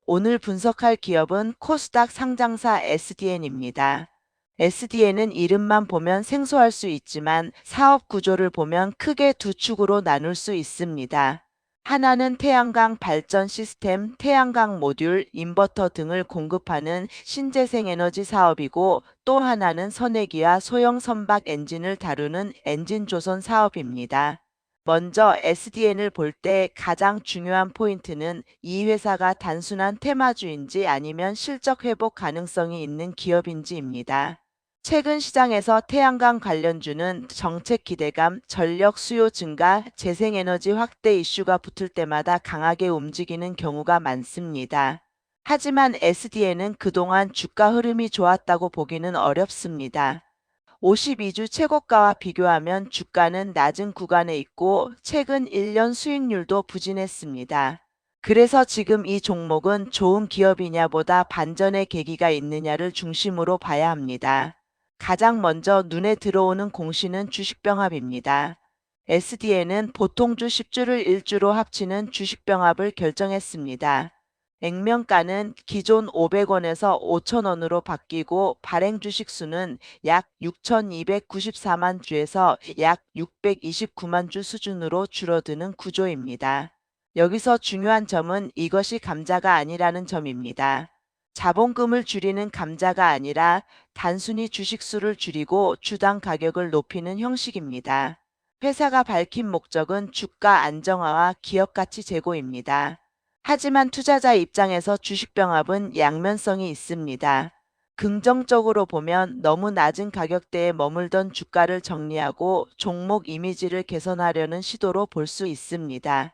오늘 분석할 기업은 코스닥 상장사 SDN입니다. SDN은 이름만 보면 생소할 수 있지만 사업 구조를 보면 크게 두 축으로 나눌 수 있습니다. 하나는 태양광 발전 시스템, 태양광 모듈, 인버터 등을 공급하는 신재생 에너지 사업이고, 또 하나는 선행기와 소형 선박 엔진을 다루는 엔진 조선 사업입니다. 먼저 SDN을 볼 때 가장 중요한 포인트는 이 회사가 단순한 테마주인지 아니면 실적 회복 가능성이 있는 기업인지입니다. 최근 시장에서 태양광 관련주는 정책 기대감, 전력 수요 증가, 재생에너지 확대 이슈가 붙을 때마다 강하게 움직이는 경우가 많습니다. 하지만 SDN은 그동안 주가 흐름이 좋았다고 보기는 어렵습니다. 52주 최고가와 비교하면 주가는 낮은 구간에 있고 최근 1년 수익률도 부진했습니다. 그래서 지금 이 종목은 좋은 기업이냐 보다 반전의 계기가 있느냐를 중심으로 봐야 합니다. 가장 먼저 눈에 들어오는 공시는 주식병합입니다. SDN은 보통주 10주를 1주로 합치는 주식병합을 결정했습니다. 액면가는 기존 500원에서 5,000원으로 바뀌고 발행 주식 수는 약 6,294만 주에서 약 629만 주 수준으로 줄어드는 구조입니다. 여기서 중요한 점은 이것이 감자가 아니라는 점입니다. 자본금을 줄이는 감자가 아니라 단순히 주식 수를 줄이고 주당 가격을 높이는 형식입니다. 회사가 밝힌 목적은 주가 안정화와 기업 가치 제고입니다. 하지만 투자자 입장에서 주식병합은 양면성이 있습니다. 긍정적으로 보면 너무 낮은 가격대에 머물던 주가를 정리하고 종목 이미지를 개선하려는 시도로 볼 수 있습니다.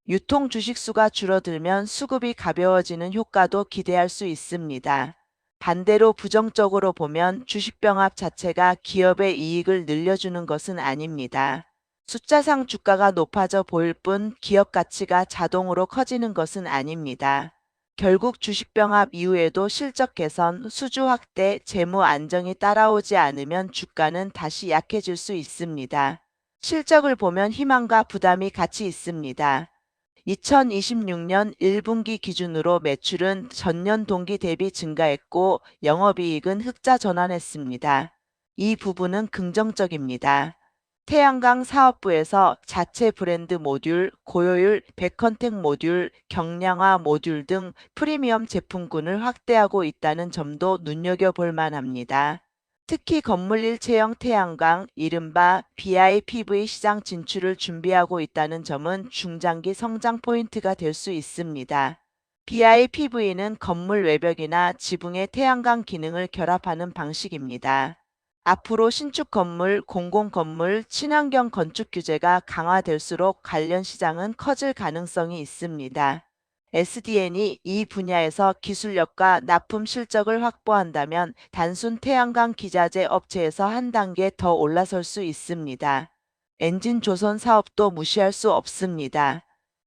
유통 주식수가 줄어들면 수급이 가벼워지는 효과도 기대할 수 있습니다. 반대로 부정적으로 보면 주식병합 자체가 기업의 이익을 늘려주는 것은 아닙니다. 숫자상 주가가 높아져 보일 뿐 기업 가치가 자동으로 커지는 것은 아닙니다. 결국 주식병합 이후에도 실적 개선, 수주 확대, 재무 안정이 따라오지 않으면 주가는 다시 약해질 수 있습니다. 실적을 보면 희망과 부담이 같이 있습니다. 2026년 1분기 기준으로 매출은 전년 동기 대비 증가했고 영업이익은 흑자 전환했습니다. 이 부분은 긍정적입니다. 태양광 사업부에서 자체 브랜드 모듈, 고효율 백컨택 모듈, 경량화 모듈 등 프리미엄 제품군을 확대하고 있다는 점도 눈여겨볼 만합니다. 특히 건물 일체형 태양광, 이른바 BIPV 시장 진출을 준비하고 있다는 점은 중장기 성장 포인트가 될 수 있습니다. BIPV는 건물 외벽이나 지붕의 태양광 기능을 결합하는 방식입니다. 앞으로 신축 건물, 공공건물, 친환경 건축 규제가 강화될수록 관련 시장은 커질 가능성이 있습니다. SDN이 이 분야에서 기술력과 납품 실적을 확보한다면 단순 태양광 기자재 업체에서 한 단계 더 올라설 수 있습니다. 엔진 조선 사업도 무시할 수 없습니다.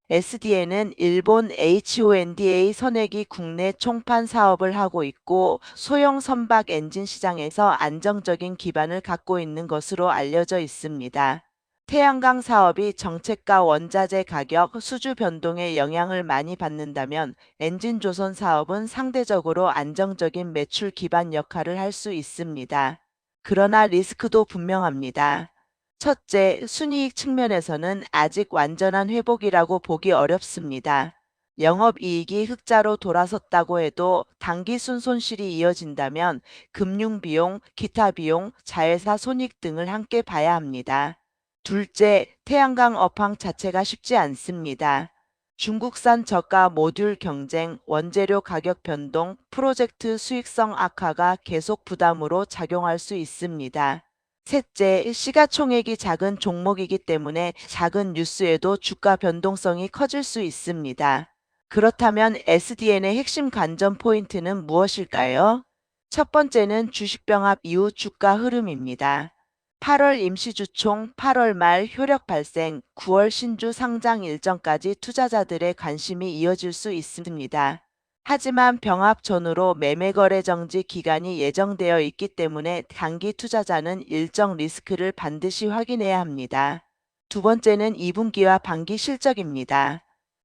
SDN은 일본 HONDA 선액이 국내 총판 사업을 하고 있고 소형 선박 엔진 시장에서 안정적인 기반을 갖고 있는 것으로 알려져 있습니다. 태양광 사업이 정책과 원자재 가격, 수주 변동에 영향을 많이 받는다면 엔진 조선 사업은 상대적으로 안정적인 매출 기반 역할을 할 수 있습니다. 그러나 리스크도 분명합니다. 첫째, 순이익 측면에서는 아직 완전한 회복이라고 보기 어렵습니다. 영업이익이 흑자로 돌아섰다고 해도 단기순 손실이 이어진다면 금융비용, 기타 비용, 자회사 손익 등을 함께 봐야 합니다. 둘째, 태양광 업황 자체가 쉽지 않습니다. 중국산 저가 모듈 경쟁, 원재료 가격 변동, 프로젝트 수익성 악화가 계속 부담으로 작용할 수 있습니다. 셋째, 시가총액이 작은 종목이기 때문에 작은 뉴스에도 주가 변동성이 커질 수 있습니다. 그렇다면 SDN의 핵심 관전 포인트는 무엇일까요? 첫 번째는 주식병합 이후 주가 흐름입니다. 8월 임시주총, 8월 말 효력 발생, 9월 신주 상장 일정까지 투자자들의 관심이 이어질 수 있습니다. 하지만 병합 전후로 매매 거래 정지 기간이 예정되어 있기 때문에 단기 투자자는 일정 리스크를 반드시 확인해야 합니다. 두 번째는 2분기와 반기 실적입니다.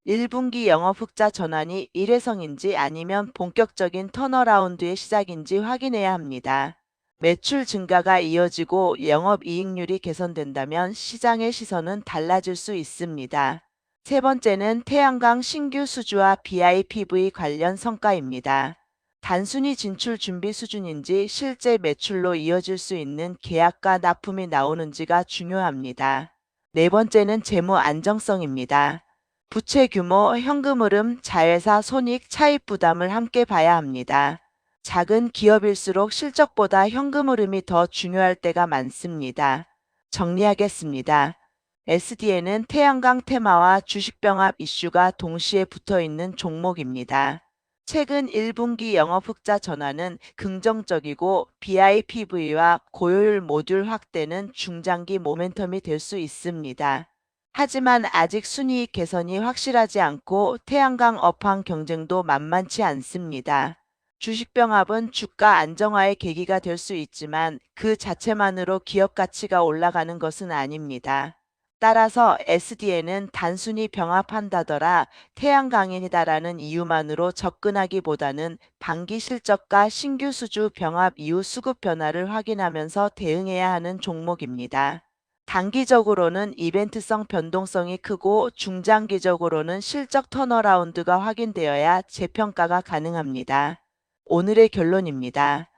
1분기 영업 흑자 전환이 일회성인지 아니면 본격적인 턴어라운드의 시작인지 확인해야 합니다. 매출 증가가 이어지고 영업이익률이 개선된다면 시장의 시선은 달라질 수 있습니다. 세 번째는 태양광 신규 수주와 BIPV 관련 성과입니다. 단순히 진출 준비 수준인지 실제 매출로 이어질 수 있는 계약과 납품이 나오는지가 중요합니다. 네 번째는 재무 안정성입니다. 부채 규모, 현금 흐름, 자회사 손익, 차입 부담을 함께 봐야 합니다. 작은 기업일수록 실적보다 현금 흐름이 더 중요할 때가 많습니다. 정리하겠습니다. SDN은 태양광 테마와 주식병합 이슈가 동시에 붙어있는 종목입니다. 최근 1분기 영업 흑자 전환은 긍정적이고 BIPV와 고효율 모듈 확대는 중장기 모멘텀이 될 수 있습니다. 하지만 아직 순이익 개선이 확실하지 않고 태양광 업황 경쟁도 만만치 않습니다. 주식병합은 주가 안정화의 계기가 될 수 있지만 그 자체만으로 기업 가치가 올라가는 것은 아닙니다. 따라서 SDN은 단순히 병합한다더라 태양광인이다라는 이유만으로 접근하기보다는 반기 실적과 신규 수주 병합 이후 수급 변화를 확인하면서 대응해야 하는 종목입니다. 단기적으로는 이벤트성 변동성이 크고 중장기적으로는 실적 턴어라운드가 확인되어야 재평가가 가능합니다. 오늘의 결론입니다.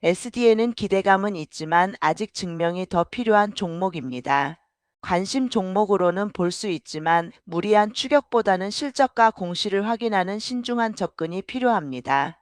SDN은 기대감은 있지만 아직 증명이 더 필요한 종목입니다. 관심 종목으로는 볼 수 있지만 무리한 추격보다는 실적과 공시를 확인하는 신중한 접근이 필요합니다.